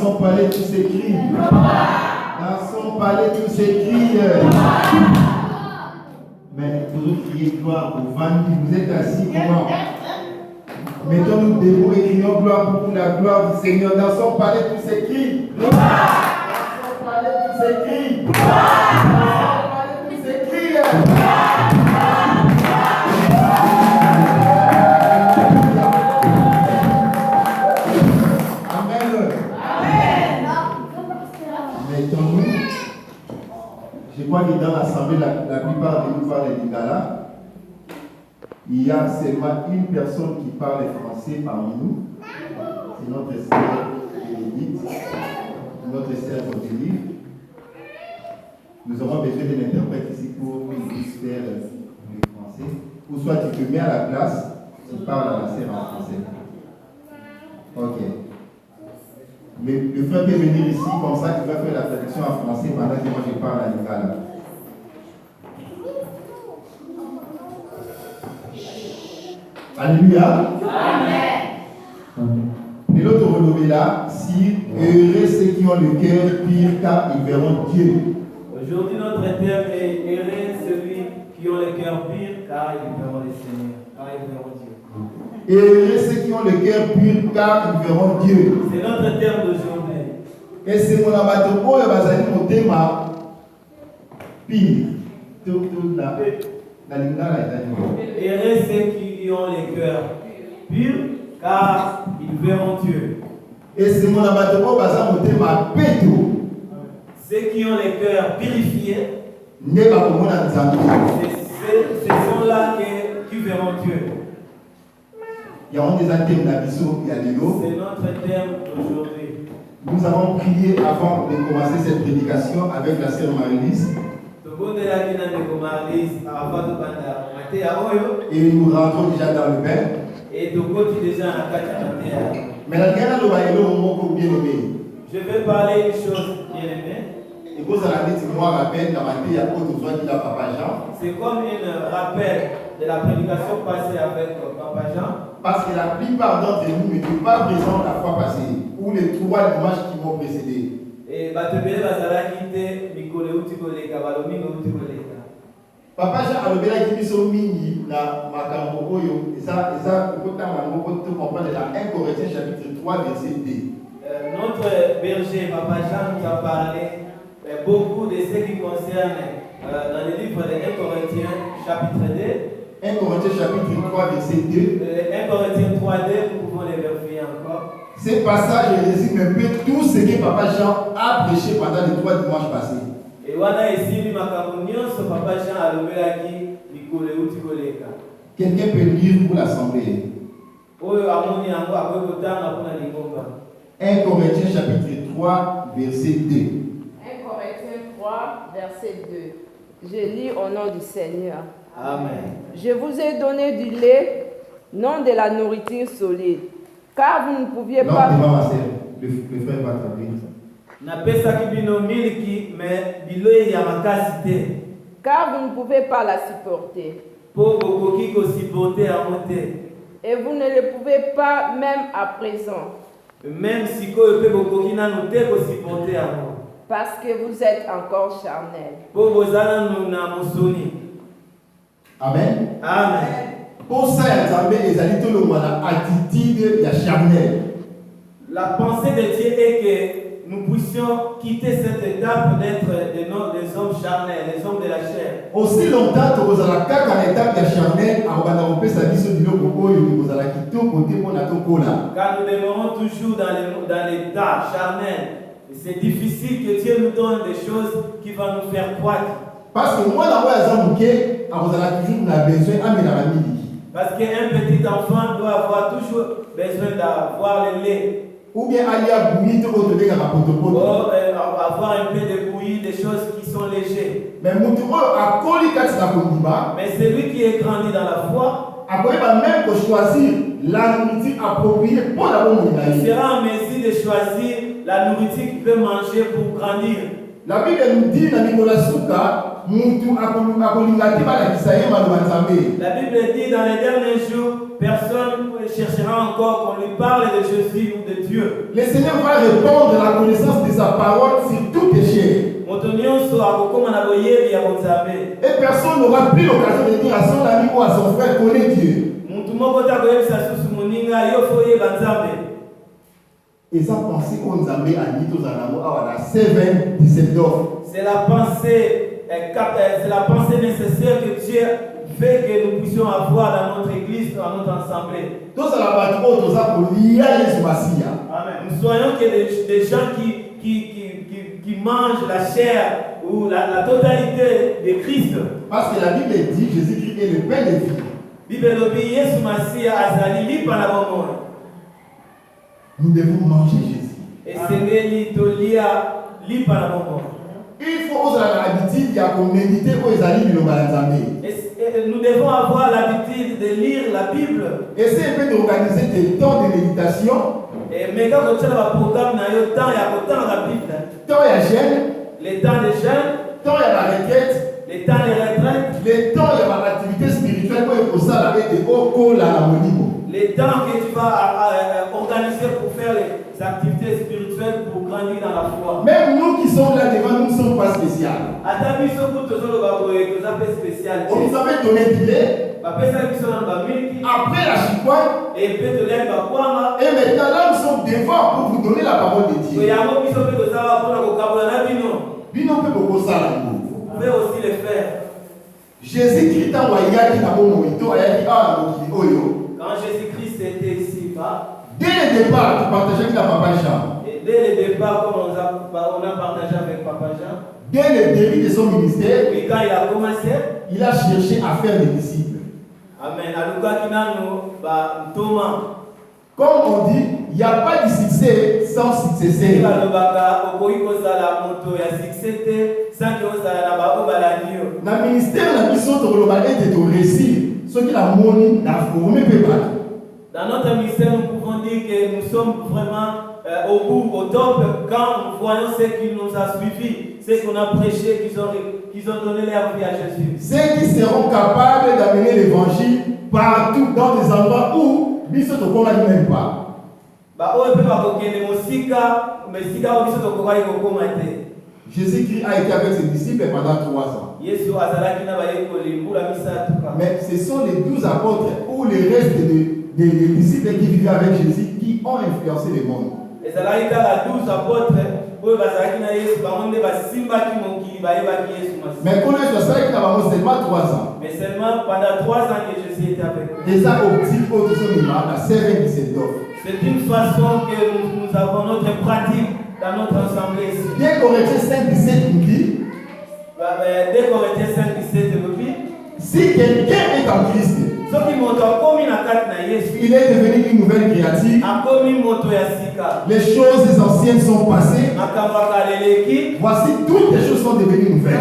son palais, tout s'écrit. Dans son palais, tout s'écrit. Mais vous criez gloire au vendredi. Vous êtes assis comment? Mettons-nous debout et crions gloire pour la gloire du Seigneur. Dans son palais, tout s'écrit. Dans son palais, tout s'écrit. Dans son palais, tout s'écrit. Mettons-nous. Je crois que dans l'assemblée, la plupart de nous parlent de Lingala. Il y a seulement une personne qui parle français parmi nous. C'est notre sœur Bénédicte, notre sœur Odile. Nous aurons besoin d'un interprète ici pour nous faire le français. Ou soit tu te mets à la place, tu parles à la sœur en français. Ok. Mais le frère peut venir ici, comme ça, il va faire la traduction en français pendant que moi je parle à Lingala. Alléluia. Amen. Et l'autre relevé là, si heureux ceux qui ont le cœur pur, car ils verront Dieu. Aujourd'hui, notre terme est heureux celui qui ont le cœur pur, car ils verront le Seigneur, car ils verront Dieu. Et heureux ceux qui ont le cœur pur, car ils verront Dieu. C'est notre terme d'aujourd'hui. Et c'est mon abattement, il va aller mon thème pire. Tout la lingala est heureux ceux qui ont le cœur pur, car ils verront Dieu. Et c'est mon abattement, il va aller mon thème péto. Ceux qui ont le cœur purifié, ce sont là qui verront Dieu. Il y a des thèmes d'Abisso et Alélo. C'est notre thème d'aujourd'hui. Nous avons prié avant de commencer cette prédication avec la sœur Marie-Lise. Et nous rentrons déjà dans le bain. Mais la guerre de bien aimé. Je vais parler une chose bien aimée. Et vous allez dire, moi, rappel, dans ma vie, il y a autre chose qui a Papa Jean. C'est comme un rappel de la prédication passée avec Papa Jean. Parce que la plupart d'entre nous n'étaient pas présents la fois passée, ou les 3 dimanches qui m'ont précédé. Et Papa Jean a levé qui sont mini na makambo oyo et ça kokota mango pour comprendre dans 1 Corinthiens chapitre 3 verset 2. Notre berger Papa Jean nous a parlé beaucoup de ce qui concerne dans le livre de 1 Corinthiens chapitre 2. 1 Corinthiens chapitre 3 verset 2. 1 Corinthiens 3 2, nous pouvons les vérifier encore. Ce passage résume un peu tout ce que Papa Jean a prêché pendant les 3 dimanches passés. Et wana esili makambo nyonso Papa Jean alobelaki likolo euti koleka. Quelqu'un peut lire pour l'assemblée. Oyo amoni yango akoki kotanga mpona lingomba. 1 Corinthiens chapitre 3 verset 2. 1 Corinthiens 3 verset 2. Je lis au nom du Seigneur. Amen. Je vous ai donné du lait, non de la nourriture solide, car vous ne pouviez pas... Non, le frère va traduire. Napesaki bino miliki mais bilei ya makasi te. Car vous ne pouvez pas la supporter. Po bokoki ko supporter yango te. Et vous ne le pouvez pas même à présent. Même si ko pe bokoki nanu te ko supporter yango. Parce que vous êtes encore charnel. Po bozala na musuni. Amen. Amen. Pour ça, il y a tout le monde attitude de charnel. La pensée de Dieu est que nous puissions quitter cette étape d'être des hommes charnels, des hommes de la chair. Aussi longtemps que vous allez à l'étape de charnel, car nous demeurons toujours dans l'état charnel. C'est difficile que Dieu nous donne des choses qui vont nous faire croître. Parce que moi, vous allez toujours besoin de parce qu'un petit enfant doit avoir toujours besoin d'avoir le lait. Ou bien aller à bouillir tout le monde. Avoir un peu de bouillie, des choses qui sont légères. Mais celui qui est grandi dans la foi, même choisir la nourriture appropriée pour la bonne. Il sera en mesure de choisir la nourriture qu'il peut manger pour grandir. La Bible nous dit dans Nicolas Souka, Moutou Akolingati Balakisaye Malouanzambe. La Bible dit dans les derniers jours, personne ne cherchera encore qu'on lui parle de Jésus ou de Dieu. Le Seigneur va répondre à la connaissance de sa parole sur tout péché. Et personne n'aura plus l'occasion de dire à son ami ou à son frère connaît Dieu. Et ça pensée qu'on Zambé a dit aux Anamo à la 7 17 d'offre. C'est la pensée nécessaire que Dieu fait que nous puissions avoir dans notre église, dans notre assemblée. Nous soyons que des gens qui mangent la chair ou la totalité de Christ. Parce que la Bible dit Jésus-Christ est le pain de vie. Nous devons manger Jésus. Et Il faut oser l'habitude de méditer aux amis de l'Obalanzambe. Nous devons avoir l'habitude de lire la Bible. Essaye un peu d'organiser des temps de méditation. Mais quand on a un programme, il y a temps la Bible. Temps il y a jeûne. Les temps de jeûne. Temps il y a la requête. Les temps de retraite. Les temps il y a l'activité spirituelle pour ça là et au col à la monimo. Les temps que tu vas organiser pour faire les activités spirituelles pour grandir dans la foi. Même nous qui sommes là devant, nous ne sommes pas spéciaux. On nous avait donné du lait. Après la chicouane. Et maintenant là nous sommes devant pour vous donner la parole de Dieu. Vous pouvez aussi le faire. Jésus-Christ a envoyé qui n'a pas monito, Quand Jésus-Christ était ici-bas, dès le départ, tu partageais avec la Papa Jean. Et dès le départ, comme on a partagé avec Papa Jean, dès le début de son ministère, et quand il a commencé, il a cherché à faire des disciples. Amen. Comme on dit, il n'y a pas de succès sans succès. Dans le ministère, la mission de réussir. Ce qui a monnaie, la formé peut pas. Dans notre ministère, nous pouvons dire que nous sommes vraiment au bout, au top, quand nous voyons ceux qui nous ont suivis, ceux qu'on a prêché, qui ont donné leur vie à Jésus. Ceux qui seront capables d'amener l'évangile partout dans des endroits où ils ne se même pas. Jésus-Christ a été avec ses disciples pendant 3 ans. Mais ce sont les 12 apôtres ou les restes des disciples qui vivaient avec Jésus qui ont influencé le monde. Mais quand on ça, il a seulement 3 ans. Mais seulement pendant 3 ans que Jésus était avec nous. Et ça, c'est une façon que nous avons notre pratique dans notre assemblée ici. 2 Corinthiens 5, 17 nous dit 2 Corinthiens 5, 17 nous dit si quelqu'un est en Christ, il est devenu une nouvelle créature. Les choses anciennes sont passées. Voici, toutes les choses sont devenues nouvelles.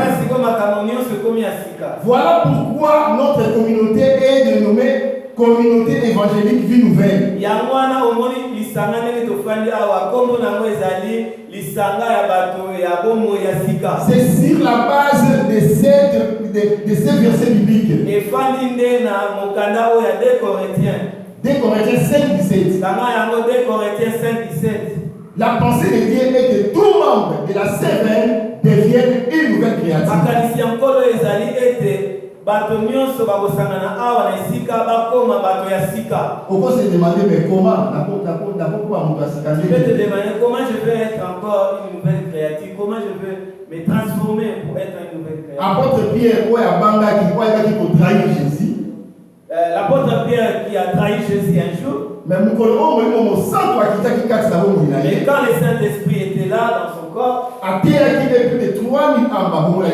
Voilà pourquoi notre communauté est dénommée communauté évangélique vie nouvelle. C'est sur la base de ces versets bibliques. 2 Corinthiens 5, 17. La pensée de Dieu est que tout membre de la semaine devienne une nouvelle créature. On peut se demander mais comment je vais te demander comment je vais être encore une nouvelle créature, comment je vais me transformer pour être une nouvelle créature. Apôtre Pierre qui trahir Jésus. L'apôtre Pierre qui a trahi Jésus un jour. Mais quand le Saint-Esprit était là dans son corps, il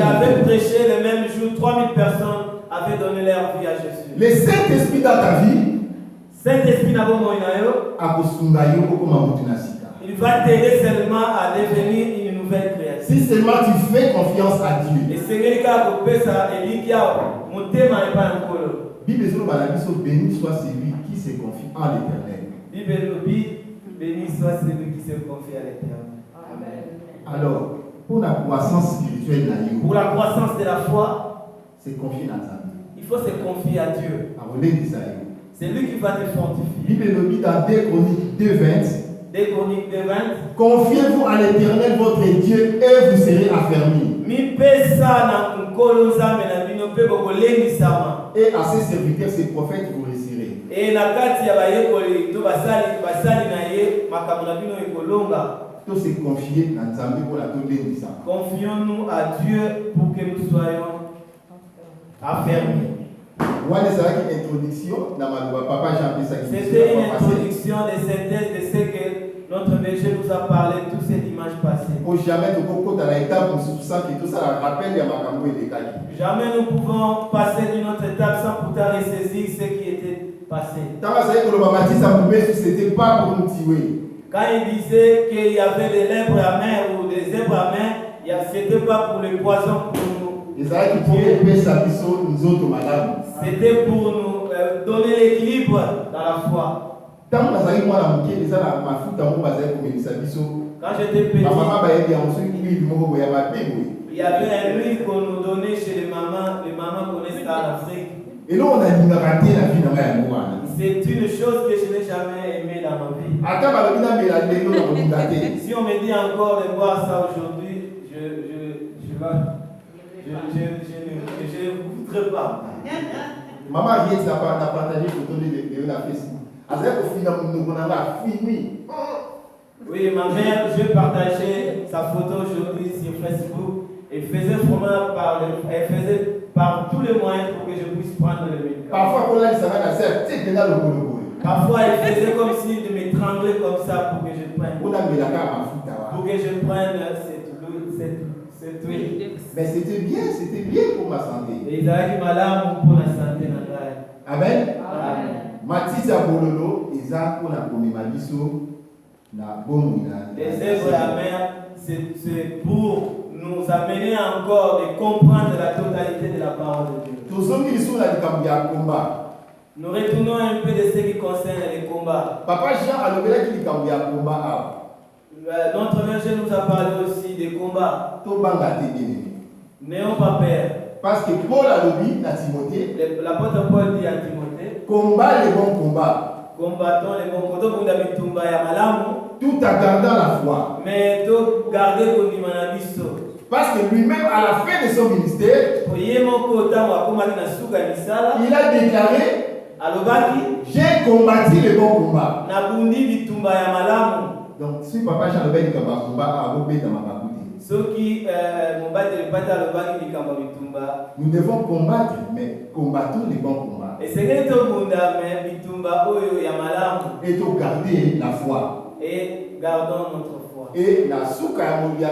avait prêché le même jour, 3000 personnes avaient donné leur vie à Jésus. Le Saint-Esprit dans ta vie, Saint-Esprit n'a pas il va t'aider seulement à devenir une nouvelle créature. Si seulement tu fais confiance à Dieu. Et c'est lui qui a coupé ça et lui qui a monté ma pas encore. Bible béni soit celui qui se confie en l'Éternel. Bible béni soit celui qui se confie à l'Éternel. Amen. Alors, pour la croissance spirituelle, pour la croissance de la foi, c'est confier dans sa vie. il faut se confier à Dieu. C'est lui qui va te fortifier. Bible nous dit dans 2 Chroniques 2:20. 2 Chroniques 2:20. Confiez-vous à l'Éternel votre Dieu et vous serez affermis. Et à ses serviteurs, ses prophètes, vous réussirez. Tout se confier dans Nzambe pour la tournée. Confions-nous à Dieu pour que nous soyons affermis. C'était une introduction de synthèse de ce que notre berger nous a parlé tous ces dimanches passés. Jamais nous pouvons passer d'une autre étape sans pourtant ressaisir ce qui était passé. Quand il disait qu'il y avait des lèvres amères ou des zèbres amères, c'était pas pour le poison pour nous. C'était pour nous donner l'équilibre dans la foi. Quand j'étais petit, il y avait un huile qu'on nous donnait chez les mamans connaissent ça en Afrique. C'est une chose que je n'ai jamais aimée dans ma vie. Si on me dit encore de boire ça aujourd'hui, je ne voudrais pas. Maman Riet n'a partagé une photo de la Facebook. Oui, ma mère, je partageais sa photo aujourd'hui sur Facebook. Elle faisait vraiment elle faisait par tous les moyens pour que je puisse prendre le médicament. Parfois, elle faisait comme si de m'étrangler comme ça pour que je prenne. Pour que je prenne cette huile. Mais c'était bien pour ma santé. Amen. Matisse à Bololo, Eza pour la commémoration. Les œuvres amères, c'est pour nous amener encore de comprendre la totalité de la parole de Dieu. Nous retournons un peu de ce qui concerne les combats. Papa Jean a levé qui combat. Notre verset nous a parlé aussi des combats. N'ayons pas peur. Parce que Paul a dit à Timothée, l'apôtre Paul dit à Timothée, combat les bons combats. Combattons les bons combats. Tout en gardant la foi. Mais tout garder parce que lui-même, à la fin de son ministère, il a déclaré, j'ai combattu les bons combats. Donc, si papa Jean le dit combat, à Robé dans ma nous devons combattre, mais combattons les bons combats. Et de garder la foi. Et gardons notre foi. Et la souka il y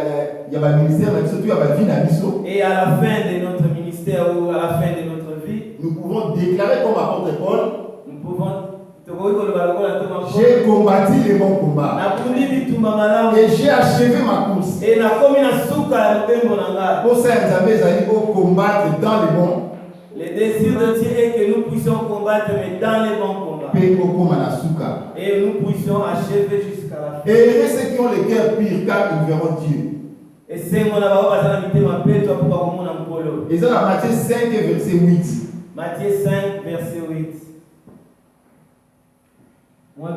a un ministère, surtout il y a vie dans et à la fin de notre ministère ou à la fin de notre vie, nous pouvons déclarer comme apôtre Paul, nous pouvons j'ai combattu les bons combats. Et j'ai achevé ma course. Pour ça, nous avons combattre dans les bons. Le désir de Dieu est que nous puissions combattre, mais dans les bons combats. Et nous puissions achever jusqu'à la fin. Et ceux qui ont le cœur pur, car ils verront Dieu. Et c'est mon abord, et ça, Matthieu 5, verset 8. Matthieu 5, verset 8. Moi,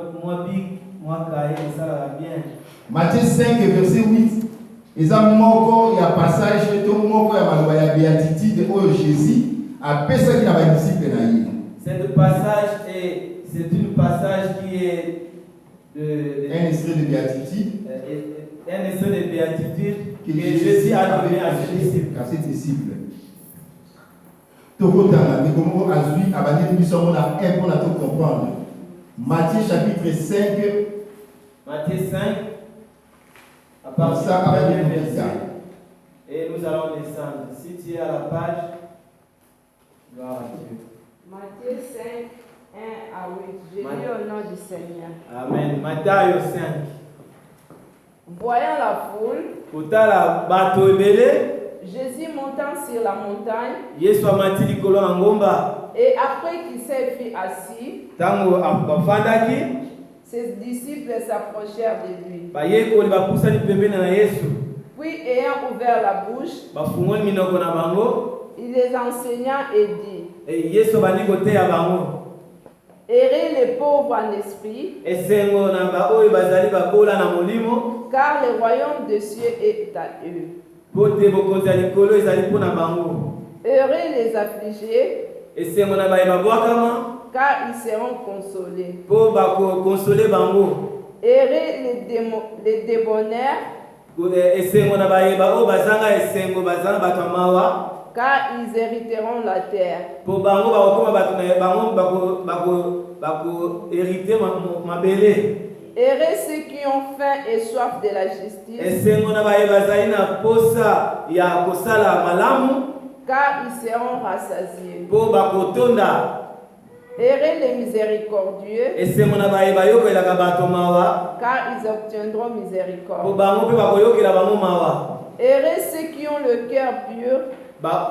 ça va bien. Matthieu 5, verset 8. Et ça, il y a un passage, il y a une béatitude de Jésus. Après ça, il y a un disciple. C'est une passage qui est un extrait de béatitude. Un extrait de béatitude que Jésus a donné à ses disciples. Matthieu chapitre 5. Matthieu 5. À partir du verset. Et nous allons descendre. Si tu es à la page, gloire à Dieu. Matthieu 5, 1 à 8. Je lis au nom du Seigneur. Amen. Matthieu 5. Voyant la foule, Jésus montant sur la montagne, et après qu'il s'est fait assis, ses disciples s'approchèrent de lui. Puis ayant ouvert la bouche, bafungoli minoko na bango, il les enseigna et dit, Yesu bandi koteya bango. Errez les pauvres en esprit, Esengo na baoyo bazali babola na molimo, car le royaume des cieux est à eux. bote bokonzi ya likolo ezali mpo na bango. Heureux les affligés, Esengo na baye babwakama, car ils seront consolés. mpo bakokonsole bango. Heureux les débonnaires, Esengo na baye baoyo bazanga esengo bazanga bato ya mawa, car ils hériteront la terre. mpo bango bakokoma bato na bango bakoherite mabele. Heureux ceux qui ont faim et soif de la justice, Esengo na baye bazali na posa ya kosala malamu, car ils seront rassasiés. mpo bakotonda. Heureux les miséricordieux, Esengo na baye bayokelaka bato mawa, car ils obtiendront mpo miséricorde. bango mpe bakoyokela bango mawa. Heureux ceux qui ont le cœur pur,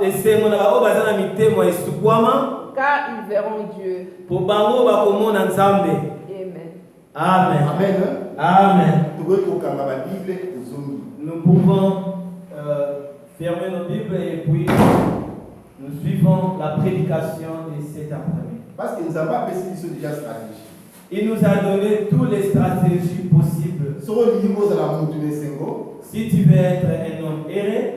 Esengo na baoyo baza na mitema esukwama, car ils verront Dieu. mpo bango bakomona Nzambe. Amen. Amen. Amen. Amen. Tokoki kokanga ba Bible ezongi. Nous pouvons fermer nos Bibles et puis nous suivons la prédication de cet après-midi. Parce que nous avons appris biso déjà stratégie. Il nous a donné toutes les stratégies possibles. Soko lingi ozala mutu nesengo, Si tu veux être un homme erré,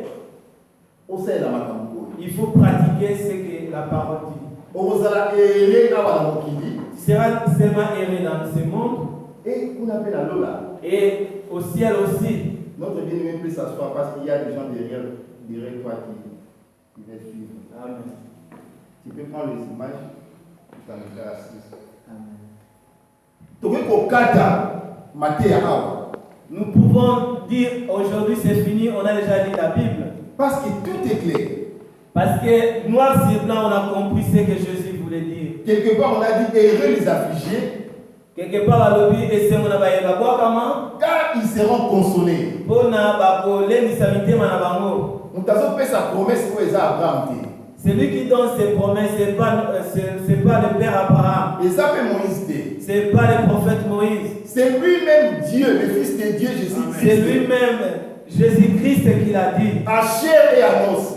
osalela makambo oyo. il faut pratiquer ce que la parole dit. Okozala ere awa na mokili, Tu seras seulement erré dans ce monde et kuna mpe na lola. et au ciel aussi. Notre bien-aimé peut s'asseoir parce qu'il y a des gens derrière toi qui veulent suivre. Amen. Tu peux prendre les images, tu t'en mettras assis. Amen. Tokoki kokata mateya awa. Nous pouvons dire aujourd'hui c'est fini, on a déjà lu la Bible. Parce que tout est clair. Parce que noir sur blanc, on a compris ce que Jésus voulait dire. Quelque part, on a dit heureux les affligés, Quelque part, à l'objet, et c'est mon abaye, car ils seront consolés. pour na bako l'endisamité manabango. Nous avons fait sa promesse pour les Abraham. Celui qui donne ses promesses, c'est pas le père Abraham, Et ça fait Moïse dit. c'est pas le prophète Moïse, C'est lui-même Dieu, le Fils de Dieu, c'est Jésus-Christ. lui-même Jésus-Christ qui l'a dit. À chair et à os.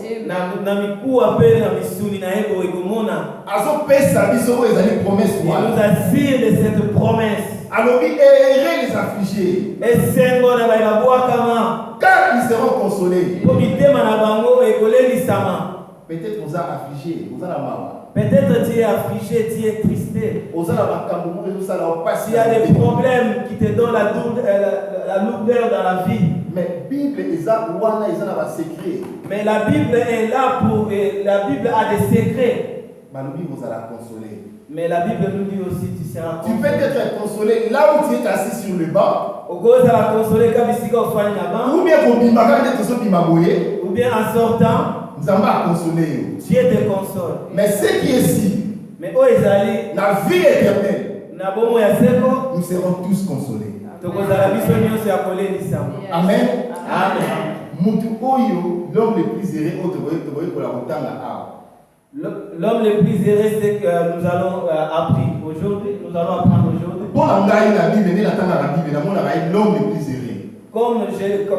Na mikuwa pe na misuni na ego egomona. Azo pesa biso oyo ezali promesse Il nous wana. assure de cette promesse. Alobi heureux les affligés, Et sengo na baibabwa kama car ils seront consolés. po mitema na bango ekolelisama. Peut-être vous avez affligé, vous avez mawa. Peut-être tu es affligé, tu es tristé. Vous avez makambo mo ça la passe. S'il y a des problèmes qui te donnent la lourdeur dans la vie. Mais Bible eza wana eza na ba secret. Mais la Bible est là pour... La Bible a des secrets. Malobi vous allez consoler. Mais la Bible nous dit aussi tu seras Tu peux être consolé là où tu es assis sur le banc. Au cause à la consoler comme ici quand on fait là-bas. Ou bien kobimaka nde tozobima boye. Ou bien en sortant, Nzambe akonsolé yo. Dieu te console. Mais ce qui est ici, Mais oh Ezali, la vie éternelle, na bomo ya seko, nous serons tous consolés. tokozala biso nyonso ya kolelisama. Amen. Amen. Mutu oyo, l'homme le plus heureux, oyo pour la kotanga awa. L'homme le plus heureux, c'est que nous allons apprendre aujourd'hui. Nous allons apprendre aujourd'hui. Pour la ngai la Bible, ne natanga la Bible, na mona ngai l'homme le plus heureux.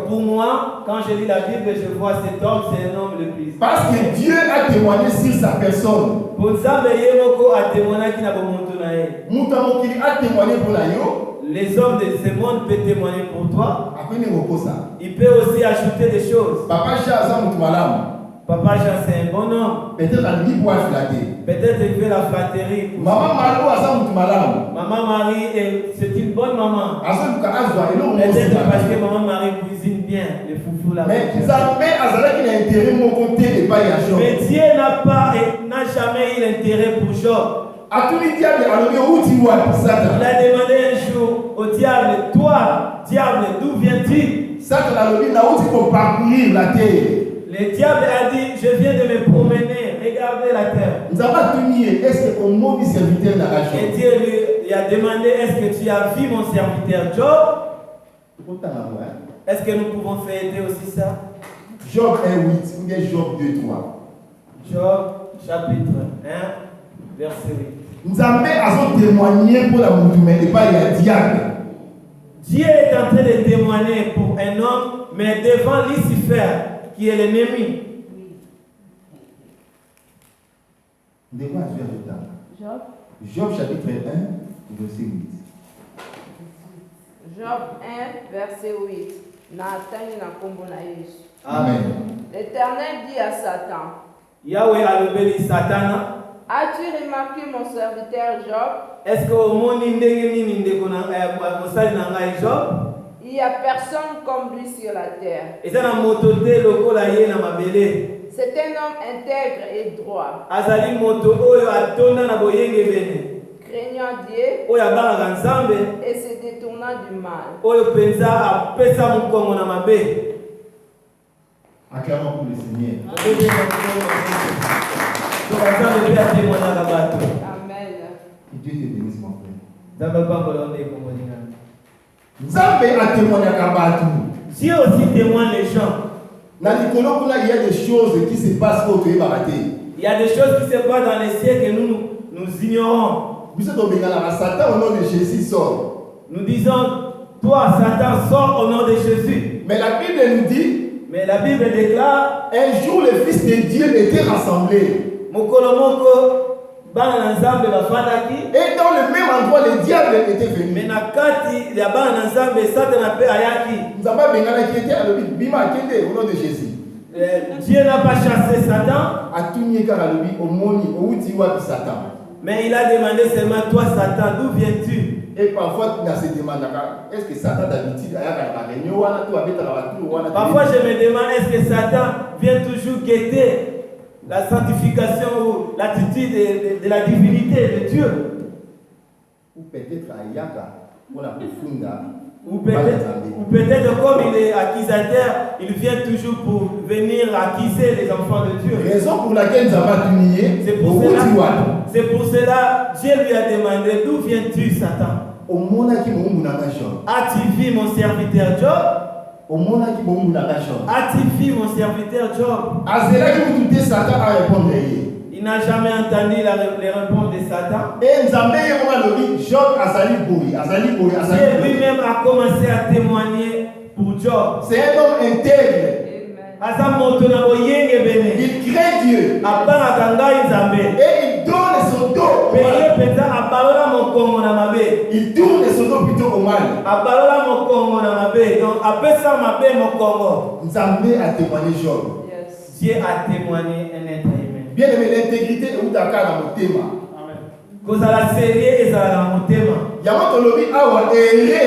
Pour moi, quand je lis la Bible, je vois cet homme, c'est un homme le plus heureux. Parce que Dieu a témoigné sur sa personne. Pour Nzambe yemoko a témoigné qui n'a pas monté na ye. Mutu mokili a témoigné pour la yo. Les hommes de ce monde peuvent témoigner pour toi. Après ne reposa. Il peut aussi ajouter des choses. Papa Chaza mutu malamu. Papa Jean, c'est un bon homme. Peut-être la vie pour flatter. Peut-être il fait la flatterie. Maman Malo aza mutu malamu. Maman Marie, c'est une bonne maman. Azo luka azwa elo Peut-être parce que maman Marie cuisine bien les foufous là. Mais Nzambe azalaki na intérêt moko te epai ya Job. Mais Dieu n'a jamais eu l'intérêt pour Job. Atuli diable alobi outi wapi Il Satan. a demandé un jour au diable, toi, diable, d'où viens-tu? Satan alobi na outi pour parcourir la terre. Le diable a dit, je viens de me promener, regardez la terre. Nzambe atuni ye, est-ce que omobi serviteur na Et Job? Dieu lui a demandé, est-ce que tu as vu mon serviteur Job? Otanga moi. Est-ce que nous pouvons faire aider aussi ça? Job 1:8 ou bien Job 2:3. Job chapitre 1, verset 8. Nzambe azo témoigner pour la mutume epai ya diable. Dieu est en train de témoigner pour un homme, mais devant Lucifer, qui est l'ennemi. De quoi tu as Job. Job chapitre 1, verset 8. Job 1, verset 8. Nathan na kombo na Yesu. Amen. L'Éternel dit à Satan, Yahweh a levé Satan. as-tu remarqué mon serviteur Job? Est-ce que au monde il Il n'y a personne comme lui sur la terre. et ça na mototé lokola ye na mabele. C'est un homme intègre et droit, Azali moto oyo atonda na boyenge bene. craignant Dieu Oyo abanga nzambe et se détournant du mal. oyo penza apesa mukongo na mabe. Acclamons pour le Seigneur. So nzambe pe atémoignaka bato. Amen. Que Dieu te bénisse, mon frère. Nzambe pambola onde ekombolinga. Nzambe a témoigné à Kabatu. Dieu aussi témoigne les gens. Dans les colloques, il y a des choses qui se passent au pays baraté. Il y a des choses qui se passent dans les cieux que nous ignorons. Vous êtes au Bengala, Satan au nom de Jésus sort. Nous disons, toi Satan, sors au nom de Jésus. Mais la Bible nous dit, Mais la Bible déclare, un jour le Fils de Dieu était rassemblé. mokolo moko bana na nzambe bafandaki. Et dans le même endroit, le diable était venu. Mais na kati ya bana na nzambe Satan pe ayaki. Nzamba Bengala qui était à l'obit, Bima Kende au nom de Jésus. Dieu n'a pas chassé Satan, A tout nié car à l'obit, au moni, au Outiwa Satan. mais il a demandé seulement, toi Satan, d'où viens-tu? Et parfois, on se demande, est-ce que Satan d'habitude a la réunion, Parfois je me demande, est-ce que Satan vient toujours guetter la sanctification ou l'attitude de la divinité de Dieu? Ou peut-être à Yaka, on a profunda. Ou peut-être comme il est accusateur, il vient toujours pour venir accuser les enfants de Dieu. Raison pour laquelle nous avons tué, c'est pour cela Dieu lui a demandé, d'où viens-tu Satan? As-tu vu mon serviteur Job? As-tu vu mon serviteur Job? Satan a répondu. Il n'a jamais entendu les réponses de Satan. Et Dieu lui-même a commencé à témoigner pour Job. c'est un homme intègre. Il craint Dieu. Et il donne son dos au mal. Il tourne son dos plutôt au mal. Nzambe a témoigné Job. Yes. Dieu a témoigné un être humain. Bien aimé, l'intégrité est où Dakar dans mon thème. Kozala sérieux et zala motema. Yamotolobi awa erré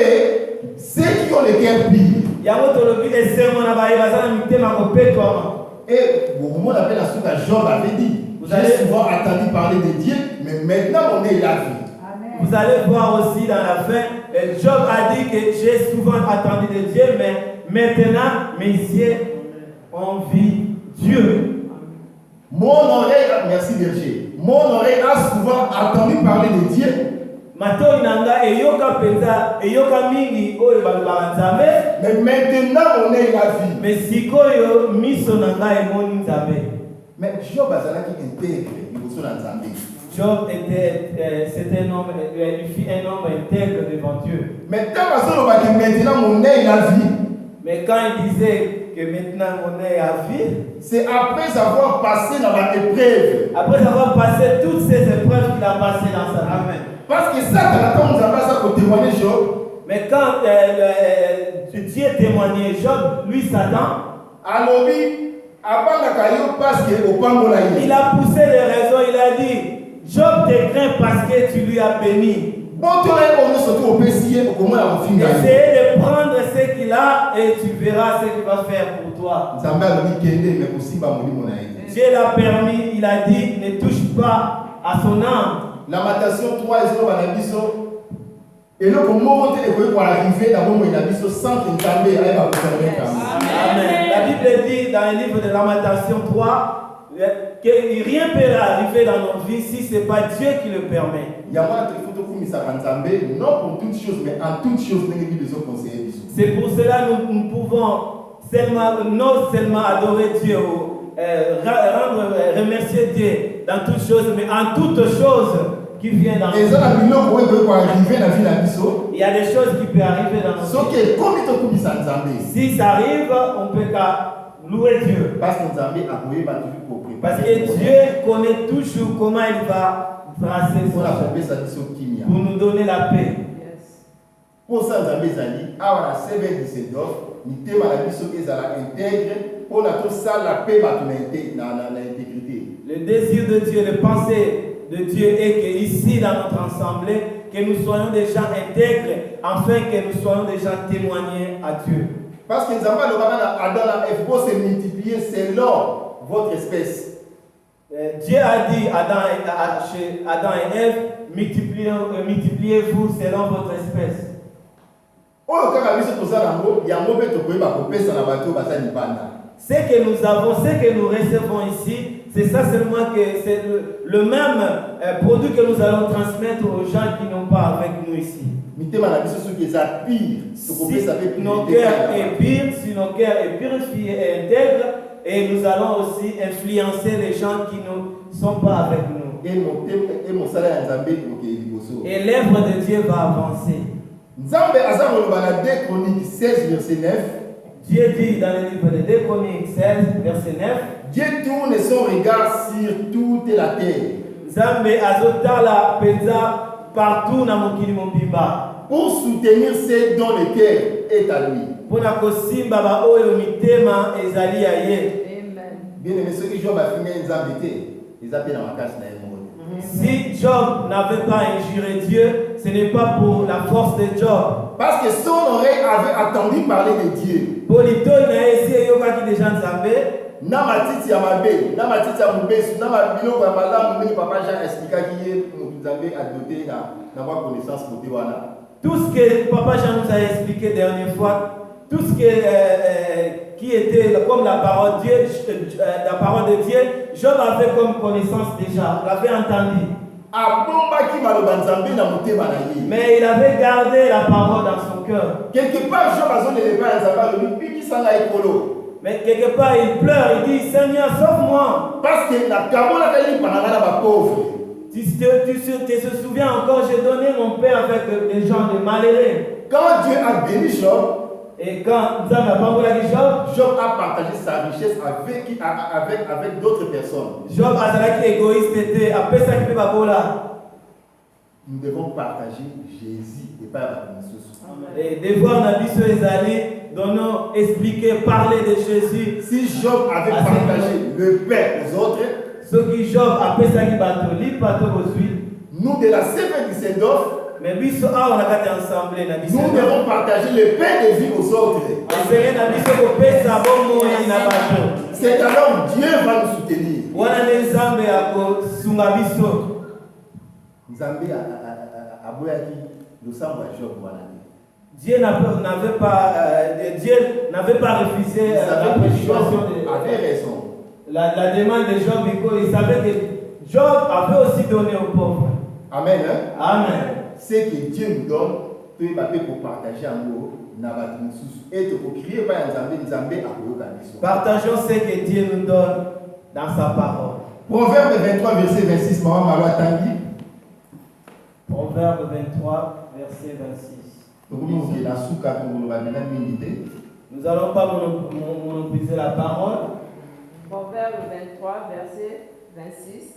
ceux qui ont le cœur pur. Yango tolobi esengo na baye bazana mitema kopetwa. Et on appelle la suite à Job avait dit. Vous avez souvent entendu parler de Dieu, mais maintenant on est la vie. Vous allez voir aussi dans la fin, Job a dit que j'ai souvent attendu de Dieu, mais maintenant mes yeux ont vu Dieu. Mon oreille, merci Berger, mon oreille a souvent entendu parler de Dieu. Mato inanga eyoka penza eyoka mingi oyo balobaka nzambe. Mais maintenant on est la vie. Mais sikoyo miso nanga emoni nzambe. Mais Job azalaki intègre, il vous sonne Nzambe. Job c'était un homme, il fut un homme intègre devant Dieu. Mais maintenant on est la vie. Mais quand il disait que maintenant on est à vie, c'est après avoir passé dans l'épreuve. Après avoir passé toutes ces épreuves qu'il a passées dans sa vie. Parce que ça, quand on a ça pour témoigner Job. Mais quand Dieu témoignait Job, lui Satan, il a poussé les raisons, il a dit, Job te craint parce que tu lui as béni. Essayez de prendre ce qu'il a et tu verras ce qu'il va faire pour toi. Dieu l'a permis, il a dit, ne touche pas à son âme. Lamentation 3 et le moment où tu es arrivé dans le monde sans que tu Amen. La Bible dit dans le livre de Lamentation 3 que rien ne peut arriver dans notre vie si ce n'est pas Dieu qui le permet. Non pour toutes choses, mais en toutes choses, c'est pour cela que nous pouvons non seulement adorer Dieu, remercier Dieu dans toutes choses, mais en toutes choses, qui vient dans Et ça, la biloko oyo ekoki koarrive na vie na biso. Il y a des choses qui peuvent arriver dans notre Soki vie. ekomi tokumisa Nzambe. Si ça arrive, on peut qu'à louer Dieu. Parce que Nzambe akoyeba toujours pour Parce préparer. que Dieu connaît toujours comment il va tracer Pour la son kopesa biso kimia. pour nous donner la paix. Yes. Pour ça Nzambe ezali awa na semaine Düsseldorf mitema na biso ezala intègre pour na tosala la paix bato na intégrité. Le désir de Dieu, le pensée de Dieu est qu'ici, dans notre assemblée, que nous soyons des gens intègres, afin que nous soyons des gens témoignés à Dieu. Parce que Nzambe alobaka na Adam na Ève pour se multiplier selon votre espèce. Dieu a dit chez Adam et Ève, multipliez-vous selon votre espèce. Oyo kaka biso tozala yango yango mpe tokoyeba kopesa na bato oyo baza libanda. Ce que nous avons, ce que nous recevons ici, c'est ça seulement que c'est le même produit que nous allons transmettre aux gens qui n'ont pas avec nous ici. Mitema na biso soki eza pire tokopesa mpe Si nos cœurs est pire, si nos cœurs est purifié et intègre, et nous allons aussi influencer les gens qui ne sont pas avec nous. et mosala ya Nzambe okei liboso. Et l'œuvre de Dieu va avancer. Nzambe aza koloba na 2 Chroniques 16 verset 9. Dieu dit dans le livre de 2 Chroniques 16, verset 9, Dieu tourne son regard sur toute la terre Nzambe azotala penza partout na mokili mobimba pour soutenir ceux dont le cœur est à lui. mpona kosimba baoyo mitema ezali ya ye. Amen. Bien aimé, ceux qui jouent à finir Nzambe te, ils appellent dans la casse na émoi. Si Job n'avait pas injuré Dieu, ce n'est pas pour la force de Job. Parce que son oreille avait attendu parler de Dieu. Polito na esi eyokaki deja Nzambe. Na matiti ya mabe, na matiti ya mobesu, na biloko ya malamu ndenge papa Jean expliquaki ye moto Nzambe a doté na kwa connaissance côté wana. Tout ce que Papa Jean nous a expliqué dernière fois, tout ce qui était comme la parole de Dieu, Job avait comme connaissance déjà, l'avait entendu. Abombaki maloba Nzambe na motema na ye. Mais il avait gardé la parole dans son cœur. Quelque part Job azolele pa Nzambe alobi bikisanga ekolo. Mais quelque part il pleure, il dit Seigneur, sauve-moi. Parce que la kabola kali pananga na ba pauvre. Tu te souviens encore, j'ai donné mon père avec des gens de malheureux. Quand Dieu a béni Job, Et quand Nzambe a pambolaki Job, Job a partagé sa richesse avec d'autres personnes. Job azalaki égoïste te, apesaki mpe babola. Nous devons partager Jésus et pas la connaissance. Et devoir na biso ezali dono expliquer, parler de Jésus. Si Job avait partagé le pain aux autres, Soki Job apesaki bato lipa to kozwi. nous de la semaine Düsseldorf, Mais biso awa na kati ensemble na biso. nous devons partager le pain de vie aux autres. Ezenge na biso kopesa bomoi na bato. C'est alors Dieu va nous soutenir. Wana nde Nzambe akosunga biso. Nzambe aboyaki losambo ya Job wana. Dieu n'avait pas refusé la prédication avait raison. la demande de Job, because il savait que Job avait aussi donné aux pauvres. Amen. Hein? Amen. Ce que Dieu nous donne, tu vas pour partager en gros. Et pour crier par Nzambe à Partageons ce que Dieu nous donne dans sa parole. Proverbe 23, verset 26. Maman Malwa Tangi. Proverbe 23, verset 26. Nous n'allons pas monopoliser la parole. Proverbe 23, verset 26.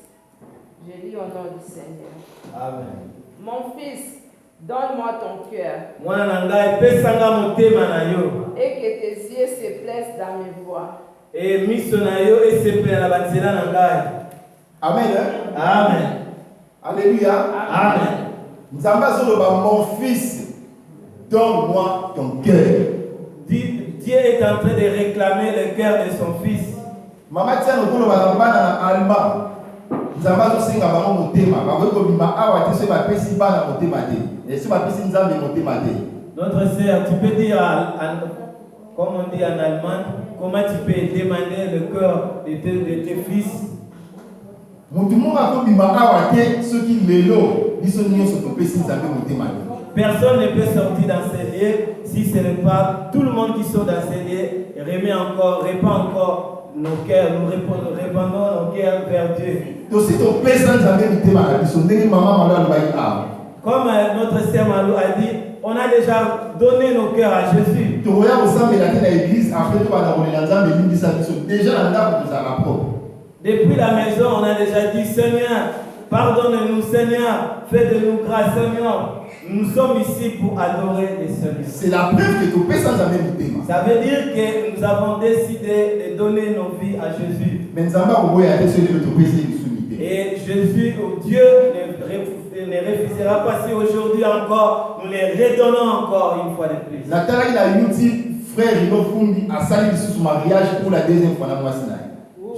Je lis au nom du Seigneur. Amen. Mon fils, donne-moi ton cœur. Et que tes yeux se plaisent dans mes voies. Amen. Amen. Alléluia. Amen. Mon fils, donne-moi ton cœur. Dieu est en train de réclamer le cœur de son fils. Maman tient le boulot à allemand. Nzamba tosenga bango motema bakoki kobima awa te so bapesi bana motema te esi bapesi Nzambe motema te. Notre sœur, tu peux dire, comme on dit en allemand, comment tu peux demander le cœur de tes fils? Mutu moko akobima awa te soki lelo biso nyonso topesi Nzambe motema te. Personne ne peut sortir dans ces lieux si ce n'est pas tout le monde qui sort dans ces lieux répand encore nos cœurs, nous répandons nos cœurs vers Dieu. aussi ton pesa nzambe mitema na biso ndenge mama malo alobaki awa Comme notre sœur Malou a dit, on a déjà donné nos cœurs à Jésus. tokoya kosambela te na église après tobanda kolela nzambe elimbisa biso déjà na ndako tozalaka propre. Depuis la maison, on a déjà dit, Seigneur, pardonne-nous, Seigneur, fais de nous grâce, Seigneur. Nous sommes ici pour adorer le Seigneur. C'est la preuve que topesa nzambe mitema Ça veut dire que nous avons décidé de donner nos vies à Jésus. me nzambe akoboya te soki lelo topesi biso mitema. Et Jésus, Dieu, ne refusera pas si aujourd'hui encore, nous les redonnons encore une fois de plus. natalaki na youtube frère Rino Fumbi asali lisusu mariage pour la deuxième fois na mwasi na ye.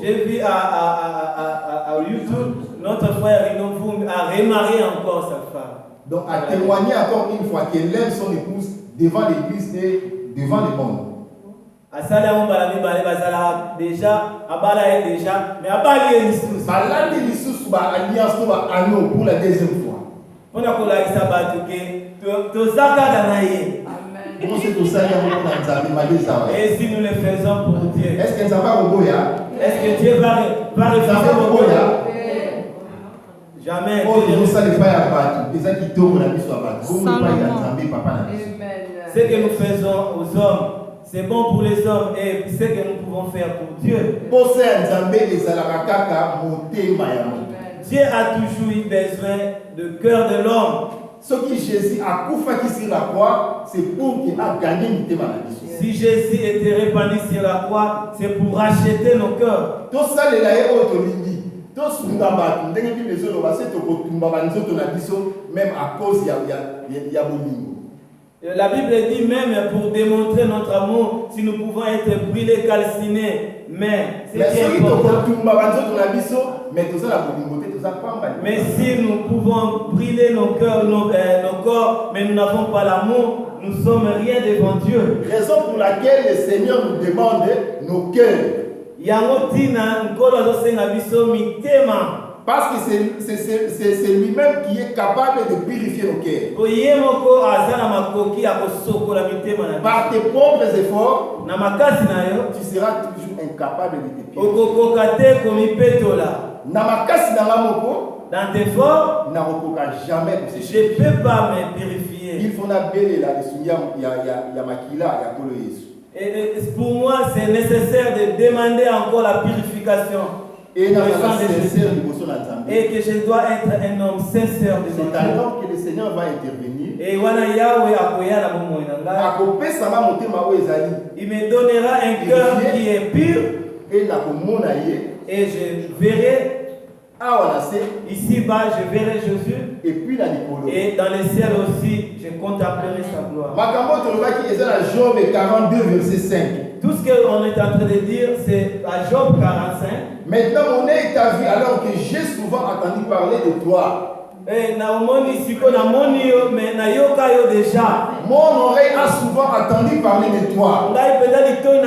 J'ai vu à YouTube, notre frère Inovoum a remarié encore sa femme. Donc a témoigné encore une fois qu'elle aime son épouse devant l'église et devant le monde. Déjà, mais Abali est balandi lisusu ba alliance to ba anneau pour la deuxième fois. On a kolakisa batu ke tozaka na ye. Comment c'est tout ça yango na nzambe malisa wa. Et si nous le faisons pour Dieu, Est-ce que nzambe akoboya? est-ce que Dieu va refuser Nzambe nos akoboya? cœurs? Jamais. Oh, nous ça les pas ya batu, eza kitoko na biso ya batu. Bongo pa ya nzambe papa na biso. Ce que nous faisons aux hommes, c'est bon pour les hommes et ce que nous pouvons faire pour Dieu. Posa ya nzambe ezalaka kaka motema ya moto. Dieu a toujours eu besoin du cœur de l'homme. Ce qui Jésus a koufaki sur la croix, c'est pour qu'il a gagné mitema na biso. Si Jésus était répandu sur la croix, c'est pour racheter nos cœurs. tosalela ye oyo tolingi tosunga bato ndenge bible ezoloba se tokotumba banzoto na biso même à cause ya bolingo. La Bible dit même pour démontrer notre amour, si nous pouvons être brûlés, calcinés, mais ce qui est soki important, tokotumba banzoto na biso mais tozala bolingo te toza pamba. mais si nous pouvons brûler nos cœurs, nos corps, mais nous n'avons pas l'amour, nous sommes rien devant Dieu. Raison pour laquelle le Seigneur nous demande nos cœurs. Yango tina nkolo azosenga biso mitema. Parce que c'est lui-même qui est capable de purifier nos cœurs. Oye moko azana makoki ya kosokola mitema na Par tes propres efforts, na makasi na yo tu seras toujours incapable de te purifier. okokoka te komipetola. Na makasi na nga moko, Dans tes efforts, na kokoka jamais pour je ne peux pas me purifier. il faut nabeler la ya makila ya kolo Yesu. Et pour moi, c'est nécessaire de demander encore la purification. Et dans Le la sang de Jésus. sincère dévotion à Nzambe. Et que je dois être un homme sincère de C'est Dieu. alors que le Seigneur va intervenir. Et wana Yahweh akoya na bomoi na ngai. Akopesanga motema oyo ezali Il me donnera un cœur qui est pur et nakomona ye et je verrai awa na se ici-bas, je verrai Jésus. et puis na likolo. Et dans le ciel aussi, je contemplerai sa gloire. Makambo tolobaki eza na Job 42 verset 5. Tout ce qu'on est en train de dire, c'est à Job 45. Maintenant mon œil t'a vu alors que j'ai souvent entendu parler de toi. Eh, na omoni siko na moni yo, mais na yoka yo déjà. Mon oreille a souvent entendu parler de toi. Ngai peut-être